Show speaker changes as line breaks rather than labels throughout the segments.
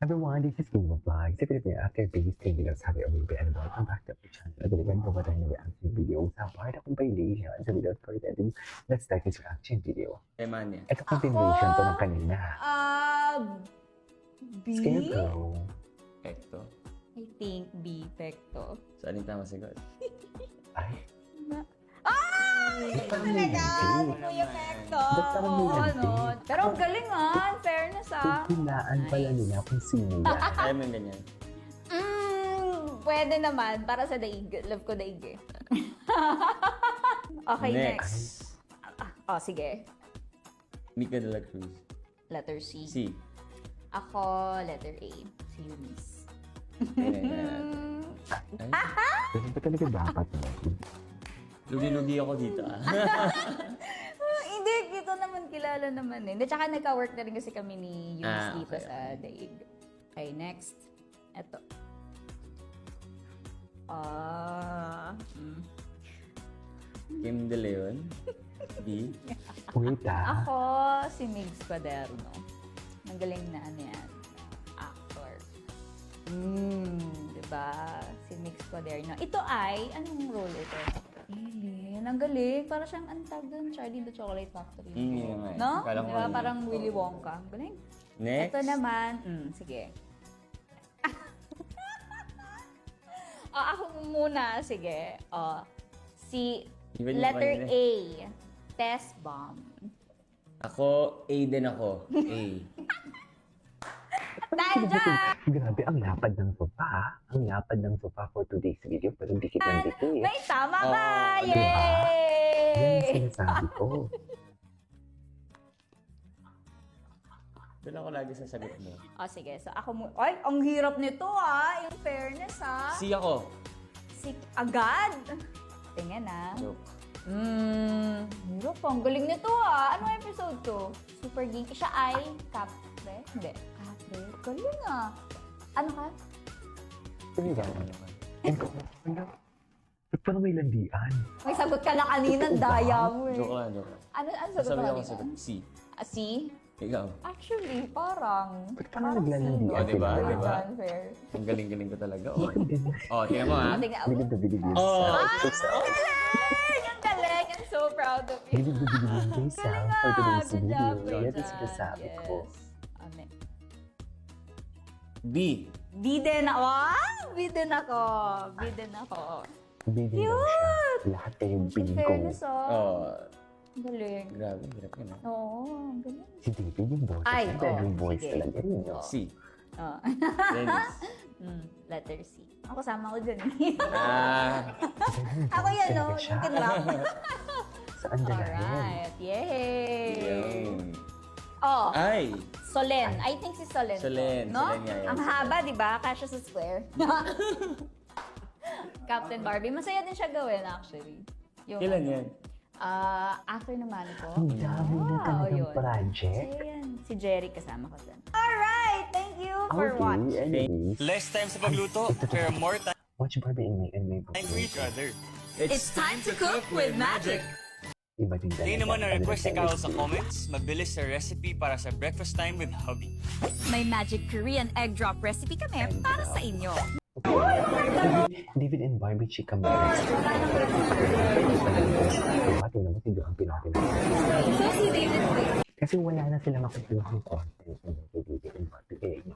Everyone, this is King of Vlogs. If you're after biggest thing videos, happy or maybe and welcome back to our channel. At the event of what I reaction video sa part of violation sa video for the let's start this reaction video.
Emanya.
Ito continuation to ng kanina.
B?
Scarecrow.
Pekto.
I think B, Pekto.
Saan yung tama sagot?
Ay,
Talaga, Kuya Pekto.
Ba't parang may
Oo,
lanti?
no. Pero ang galing fairness
Hulaan pala nila kung sino yan.
Ayaw mo yung ganyan.
Pwede naman, para sa daig. Love ko daig eh. Okay, next. Sige.
Mika de la Cruz.
Letter C.
C.
Ako, letter A. Si Eunice.
Pero ba talaga dapat mo?
Lugi-lugi ako dito
Hindi, ito naman kilala naman eh. Tsaka nagka-work na rin kasi kami ni Eunice dito
okay,
sa daig. Okay, next. Ito.
Kim De Leon. B.
Wait
Ako, si Migs Paderno. Ang galing na ano yan. Actor. Diba? Si Migs Paderno. Ito ay, anong role ito? Alien. Ang galing. Para siyang antag doon, Charlie and the Chocolate Factory.
Yun nga eh.
No?
Akala ko
Diba?
ano.
Parang Willy Wonka. Ang galing.
Next.
Ito naman, sige. Ako muna, sige. Si
Iba yung
letter
kanina.
A. Test bomb.
Ako, A din ako. A.
Tadya!
Grabe, ang lapad ng sofa. Ang lapad ng sofa for today's video. Pero dikit ng dikit.
May tama ka!
Oh,
Yan
Yay!
ang sinasabi ko.
Doon ako lagi sa sagot mo.
Sige. So, ako mo... Ay, ang hirap nito In fairness
C ako.
Si agad. Tingnan
Joke.
Hirap Ang galing nito Ano episode to? Super Geek. Siya ay Capre? Hindi. Capre? Galing Ano ka?
Ano ba? Ano? Ba't parang may landian?
May sagot ka na kanina.
Totoo ba?
Daya mo
Joke lang, joke lang.
Ano sagot
Sabi
mo
ako
kanina?
sagot. C.
C?
Ikaw.
Actually, parang...
Ba't parang naglalandian?
Oh, diba?
sila?
Diba?
Unfair.
Ang galing-galing ko talaga.
Hindi din.
Tingnan mo
Tingnan.
Bilib na bilib yun
Oh.
sa
Ang galing! Ang galing! I'm so proud of you.
Bilib na bilib yun guys for today's
Good
video.
job, good
Yan ang
job.
sinasabi ko.
B.
B din ako. B din ako. B din ako.
Bilib daw siya. Lahat kayong
In
bilib ko.
fairness,
Oh.
Ang galing.
Grabe, hirap yun
Oo, ang galing.
Si David yung voice.
Ay,
Yung voice
sige.
talaga rin. No?
C.
Oh.
Dennis.
Letter C. Ako kasama ko dyan.
Ako
Ako yan, no?
siya.
Yung kinrap.
Saan dalayan?
Alright. Yay!
Yun.
Oh,
Ay!
Solen. I think si Solen. to,
Solen.
No?
Solen nga yan.
Ang haba, di ba? Kasya sa square. Captain Barbie. Masaya din siya gawin, actually. Yung,
Kailan yan?
After naman ko.
Ang dami na talagang
yun.
project.
So, yan. Si Jerry kasama ko dyan. Alright! Thank you for watching.
anyways.
Less time sa pagluto, pero more time
Watch Barbie and May
for each other.
It's time to cook with magic!
Iba din talaga.
Hindi naman na-request ni Carol sa
Talaga.
comments, mabilis sa recipe para sa breakfast time with hubby.
May magic Korean egg drop recipe kami para sa inyo.
David and Barbie Chica Marriage. Pati naman si Joang Pinoy.
So, si David,
Kasi wala na sila makukuha ng content ng David and Barbie. Kaya yun.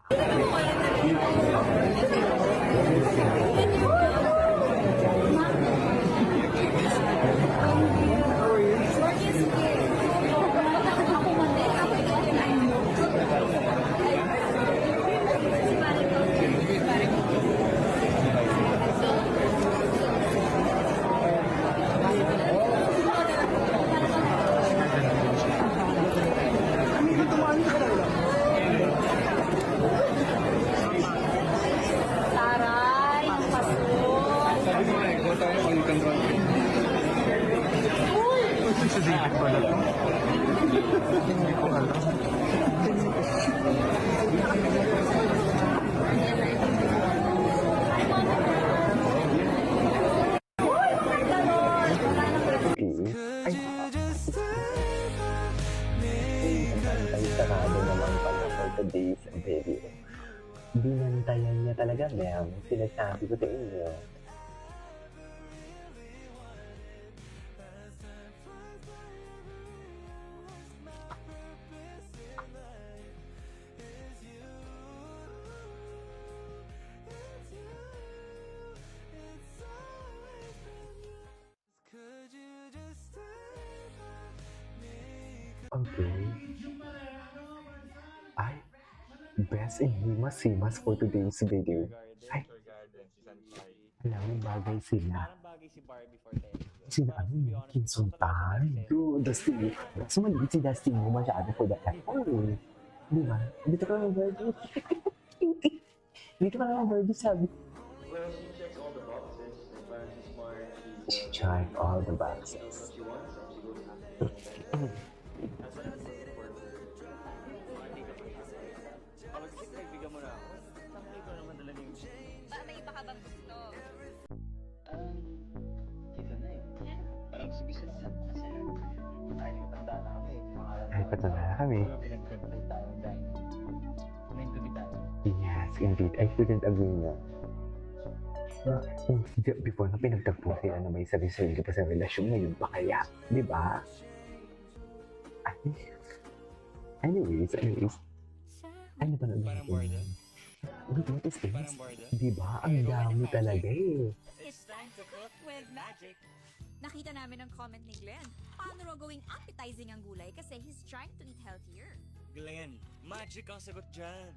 Binantayan niya talaga, ma'am. Sinasabi ko sa inyo. Okay. Ay, best in himas-himas for today's video. Ay, alam mo, bagay sila.
Parang bagay si Barbie for 10 years.
Sila, ano yung kinsultan? Dude, Dusty. Mas maliit si Dusty mo masyado for that time. Oh, di ba? Dito ka naman, Barbie. Dito ka naman, Barbie, sabi.
Well, she checks all the boxes. Like, parang she's smart.
She checked all the boxes.
What she wants, and she goes after it. That's what I'm looking for.
Kapag kasi kaibigan mo na ako, sabi ko naman talaga yung
Ba, may iba ka bang gusto?
Kita na yun. Parang gusto na kasi ay tanda na kami.
Ay, patanda na kami.
Pinagpapalay tayo dahil meant to be tayo.
Yes, indeed. I couldn't agree na. Before na pinagtagpo sila na may sarili-sarili pa sa relasyon, ngayon pa kaya? Di ba? Ay. Anyways. Ano ba na
Parang border.
Wait, what is this?
Parang border.
Di ba? Ang dami talaga eh.
It's time to cook with magic. Nakita namin ang comment ni Glenn. Paano raw gawing appetizing ang gulay kasi he's trying to eat healthier.
Glenn, magic ang sagot dyan.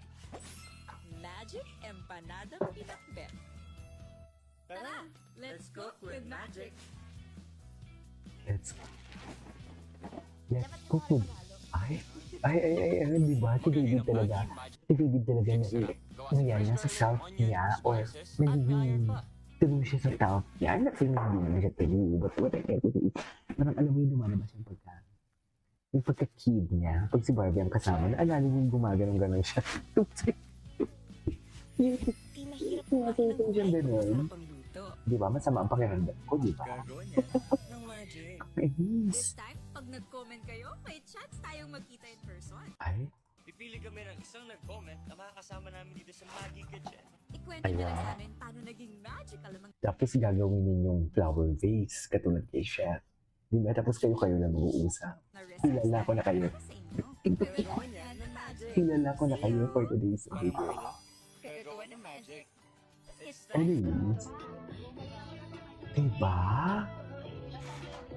Magic empanada pinakbet. Tara, let's cook with magic.
Let's cook with... Ay, di ba? Si David talaga. Si David talaga na yan, nasa south niya or nagiging true siya sa south niya. I'm not saying na hindi naman siya true, but what I get is, parang alam mo yung lumalabas yung pagka-kid niya. Pag si Barbie ang kasama, naalala yung gumaganong-ganon siya.
Di mahirap
Nakakita siyang ganon.
pangluto.
Di ba? Masama ang pakiramdam ko, di ba?
Gagawa niya ng magic.
This time, pag nag-comment kayo, may chance tayong magkita in person.
Ay,
Pipili kami ng isang nag-comment na makakasama namin dito sa Maggie Kitchen.
Ikwento nyo lang
Ayan.
sa amin paano naging magical ang
tapos gagawin ninyong flower vase, katulad kay Chef. Di ba? Tapos kayo lang mag-uusap.
mga recipes
Kilala ko na kayo.
para sa inyo. Gagawa yan ng magic.
Kilala ko na kayo for today's
Parang
video.
border. Gagawa ng magic.
It's time
Anyways, diba?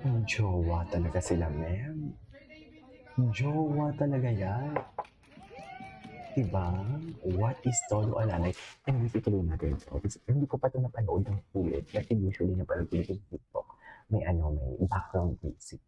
Ang jowa talaga sila, ma'am. Jowa talaga yan. Diba? What is Todo Alalay? Anyways, ituloy natin. Kasi hindi ko pa ito napanood ng ulit. Kasi usually napanood ko yung TikTok. May background music.